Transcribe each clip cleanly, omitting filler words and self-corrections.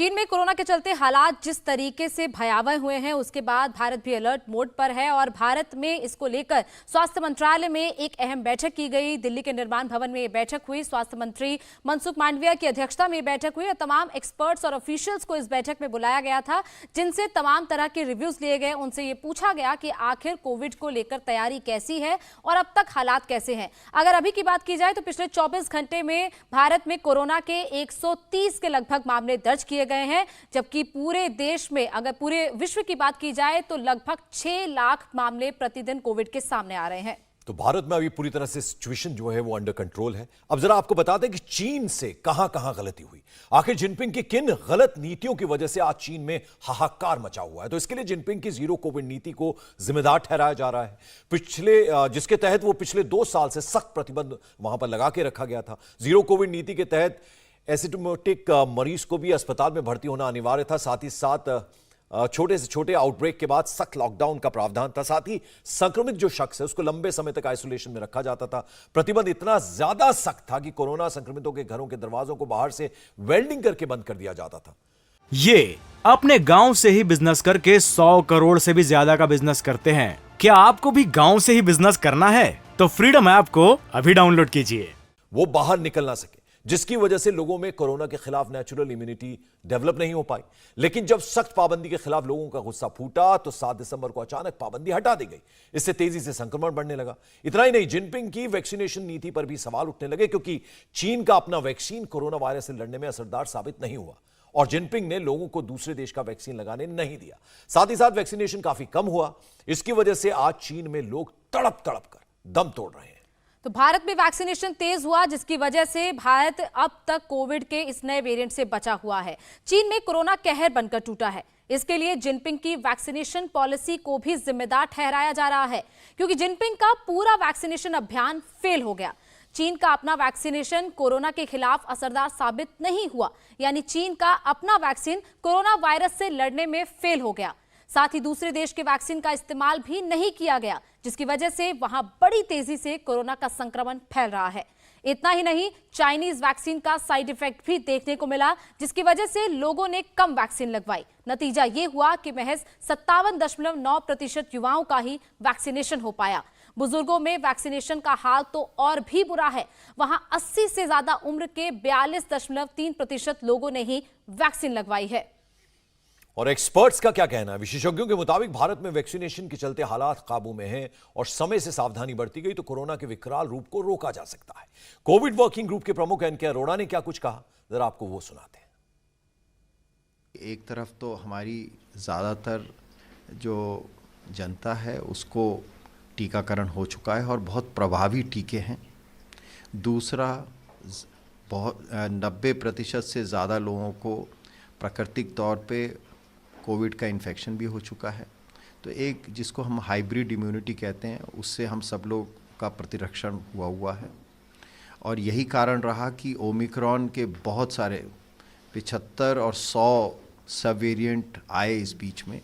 चीन में कोरोना के चलते हालात जिस तरीके से भयावह हुए हैं उसके बाद भारत भी अलर्ट मोड पर है और भारत में इसको लेकर स्वास्थ्य मंत्रालय में एक अहम बैठक की गई। दिल्ली के निर्माण भवन में ये बैठक हुई। स्वास्थ्य मंत्री मनसुख मांडविया की अध्यक्षता में ये बैठक हुई और तमाम एक्सपर्ट्स और ऑफिशियल्स को इस बैठक में बुलाया गया था, जिनसे तमाम तरह के रिव्यूज लिए गए। उनसे ये पूछा गया कि आखिर कोविड को लेकर तैयारी कैसी है और अब तक हालात कैसे हैं। अगर अभी की बात की जाए तो पिछले 24 घंटे में भारत में कोरोना के 130 के लगभग मामले दर्ज किए गए हैं, जबकि पूरे देश में अगर पूरे विश्व की बात की जाए तो लगभग 6 लाख मामले प्रतिदिन कोविड के सामने आ रहे हैं। तो भारत में अभी पूरी तरह से सिचुएशन जो है वो अंडर कंट्रोल है। अब जरा आपको बता दें कि चीन से कहां गलती हुई, आखिर जिनपिंग की किन गलत नीतियों की वजह से आज चीन में हाहाकार मचा हुआ है। तो इसके लिए जिनपिंग की जीरो कोविड नीति को जिम्मेदार ठहराया जा रहा है, जिसके तहत वो पिछले 2 साल से सख्त प्रतिबंध वहां पर लगा के रखा गया था। जीरो कोविड नीति के तहत एसिम्प्टोमेटिक मरीज को भी अस्पताल में भर्ती होना अनिवार्य था। साथ ही साथ छोटे से छोटे आउटब्रेक के बाद सख्त लॉकडाउन का प्रावधान था। साथ ही संक्रमित जो शख्स है उसको लंबे समय तक आइसोलेशन में रखा जाता था। प्रतिबंध इतना ज्यादा सख्त था कि कोरोना संक्रमितों के घरों के दरवाजों को बाहर से वेल्डिंग करके बंद कर दिया जाता था। ये अपने गांव से ही बिजनेस करके 100 करोड़ से भी ज्यादा का बिजनेस करते हैं। क्या आपको भी गांव से ही बिजनेस करना है? तो फ्रीडम ऐप को अभी डाउनलोड कीजिए। वो बाहर निकल ना सके, जिसकी वजह से लोगों में कोरोना के खिलाफ नेचुरल इम्यूनिटी डेवलप नहीं हो पाई। लेकिन जब सख्त पाबंदी के खिलाफ लोगों का गुस्सा फूटा तो 7 दिसंबर को अचानक पाबंदी हटा दी गई। इससे तेजी से संक्रमण बढ़ने लगा। इतना ही नहीं, जिनपिंग की वैक्सीनेशन नीति पर भी सवाल उठने लगे, क्योंकि चीन का अपना वैक्सीन कोरोना वायरस से लड़ने में असरदार साबित नहीं हुआ और जिनपिंग ने लोगों को दूसरे देश का वैक्सीन लगाने नहीं दिया। साथ ही साथ वैक्सीनेशन काफी कम हुआ। इसकी वजह से आज चीन में लोग तड़प कर दम तोड़ रहे हैं। तो भारत में वैक्सीनेशन तेज हुआ, जिसकी वजह से भारत अब तक कोविड के इस नए वेरिएंट से बचा हुआ है। चीन में कोरोना कहर बनकर टूटा है। इसके लिए जिनपिंग की वैक्सीनेशन पॉलिसी को भी जिम्मेदार ठहराया जा रहा है, क्योंकि जिनपिंग का पूरा वैक्सीनेशन अभियान फेल हो गया। चीन का अपना वैक्सीनेशन कोरोना के खिलाफ असरदार साबित नहीं हुआ, यानी चीन का अपना वैक्सीन कोरोना वायरस से लड़ने में फेल हो गया। साथ ही दूसरे देश के वैक्सीन का इस्तेमाल भी नहीं किया गया, जिसकी वजह से वहां बड़ी तेजी से कोरोना का संक्रमण फैल रहा है। इतना ही नहीं, चाइनीज वैक्सीन का साइड इफेक्ट भी देखने को मिला, जिसकी वजह से लोगों ने कम वैक्सीन लगवाई। नतीजा ये हुआ कि महज 57.9% युवाओं का ही वैक्सीनेशन हो पाया। बुजुर्गों में वैक्सीनेशन का हाल तो और भी बुरा है। वहां 80 से ज्यादा उम्र के 42.3% लोगों ने ही वैक्सीन लगवाई है। और एक्सपर्ट्स का क्या कहना है? विशेषज्ञों के मुताबिक भारत में वैक्सीनेशन के चलते हालात काबू में हैं और समय से सावधानी बरती गई तो कोरोना के विकराल रूप को रोका जा सकता है। कोविड वर्किंग ग्रुप के प्रमुख एन के अरोड़ा ने क्या कुछ कहा, जरा आपको वो सुनाते हैं। एक तरफ तो हमारी ज़्यादातर जो जनता है उसको टीकाकरण हो चुका है और बहुत प्रभावी टीके हैं। दूसरा, बहुत 90% से ज़्यादा लोगों को प्राकृतिक तौर पे कोविड का इन्फेक्शन भी हो चुका है। तो एक जिसको हम हाइब्रिड इम्यूनिटी कहते हैं, उससे हम सब लोग का प्रतिरक्षण हुआ है। और यही कारण रहा कि ओमिक्रॉन के बहुत सारे 75 और 100 सब वेरिएंट आए इस बीच में,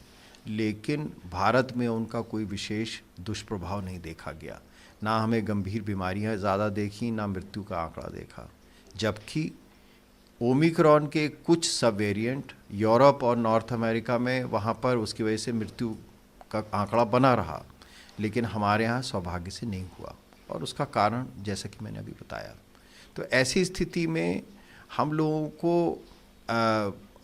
लेकिन भारत में उनका कोई विशेष दुष्प्रभाव नहीं देखा गया। ना हमें गंभीर बीमारियां ज़्यादा देखी, ना मृत्यु का आंकड़ा देखा। जबकि ओमिक्रॉन के कुछ सब वेरिएंट यूरोप और नॉर्थ अमेरिका में वहाँ पर उसकी वजह से मृत्यु का आंकड़ा बना रहा, लेकिन हमारे यहाँ सौभाग्य से नहीं हुआ। और उसका कारण जैसा कि मैंने अभी बताया। तो ऐसी स्थिति में हम लोगों को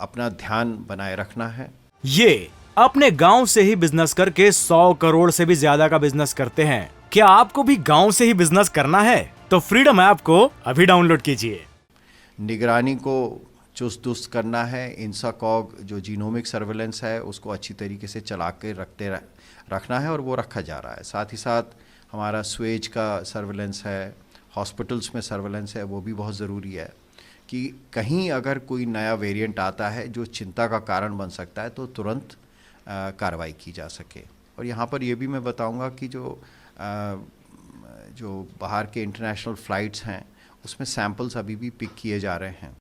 अपना ध्यान बनाए रखना है। ये अपने गांव से ही बिजनेस करके 100 करोड़ से भी ज्यादा का बिजनेस करते हैं। क्या आपको भी गांव से ही बिजनेस करना है? तो फ्रीडम ऐप को अभी डाउनलोड कीजिए। निगरानी को चुस्त दुरुस्त करना है। इंसाकॉग जो जीनोमिक सर्वेलेंस है उसको अच्छी तरीके से चला के रखना है और वो रखा जा रहा है। साथ ही साथ हमारा स्वेज का सर्वेलेंस है, हॉस्पिटल्स में सर्वेलेंस है, वो भी बहुत ज़रूरी है कि कहीं अगर कोई नया वेरिएंट आता है जो चिंता का कारण बन सकता है तो तुरंत कार्रवाई की जा सके। और यहाँ पर ये भी मैं बताऊँगा कि जो बाहर के इंटरनेशनल फ़्लाइट्स हैं उसमें सैंपल्स अभी भी पिक किए जा रहे हैं।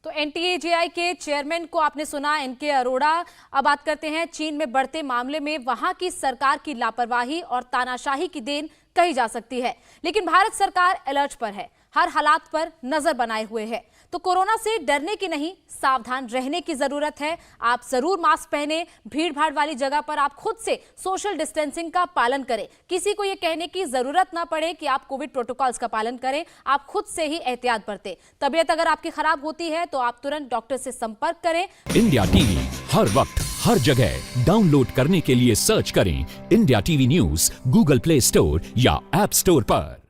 तो एनटीएजीआई के चेयरमैन को आपने सुना, एनके अरोड़ा। अब बात करते हैं चीन में बढ़ते मामले में वहां की सरकार की लापरवाही और तानाशाही की देन कही जा सकती है, लेकिन भारत सरकार अलर्ट पर है, हर हालात पर नजर बनाए हुए है। तो कोरोना से डरने की नहीं, सावधान रहने की जरूरत है। आप जरूर मास्क पहने, भीड़ भाड़ वाली जगह पर आप खुद से सोशल डिस्टेंसिंग का पालन करें। किसी को यह कहने की जरूरत ना पड़े कि आप कोविड प्रोटोकॉल्स का पालन करें, आप खुद से ही एहतियात बरतें। तबीयत अगर आपकी खराब होती है तो आप तुरंत डॉक्टर से संपर्क करें। इंडिया टीवी हर वक्त हर जगह डाउनलोड करने के लिए सर्च करें India TV news Google play store या ऐप स्टोर पर।